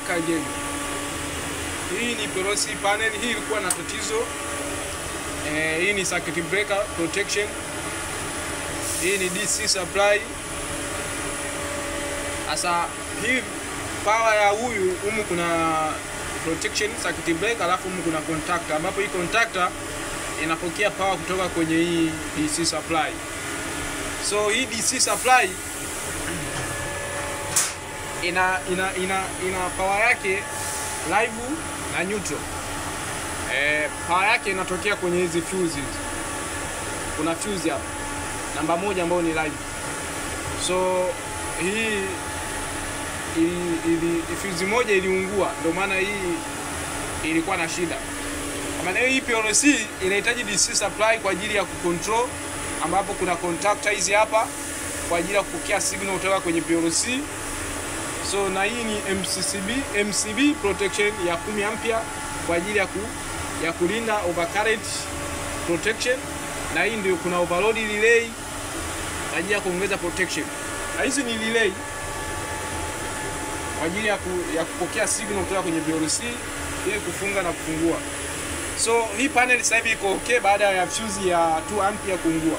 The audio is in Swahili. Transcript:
back again. Hii ni PLC panel, hii ilikuwa na tatizo. Hii ni circuit breaker protection. Hii ni DC supply. Sasa hii power ya huyu humu kuna protection circuit breaker, alafu humu kuna contactor, ambapo hii contactor inapokea power kutoka kwenye hii DC supply. So hii DC supply ina power yake live na neutral. Power yake inatokea kwenye hizi fuses. Kuna fuse hapa namba 1 ambayo ni live. So hii fuse moja iliungua, ndio maana hii ilikuwa na shida. Kwa maana hii PLC inahitaji DC supply kwa ajili ya kucontrol, ambapo kuna contactor hizi hapa kwa ajili ya kupokea signal kutoka kwenye PLC. So na hii ni MCB protection ya 10 ampere kwa ajili ya kulinda overcurrent protection, na hii ndio kuna overload relay kwa ajili ya kuongeza protection. Na hizi ni relay kwa ajili ya kupokea signal kutoka kwenye PLC ili kufunga na kufungua. So hii panel sasa hivi iko okay baada ya fuse ya 2 ampere kuungua.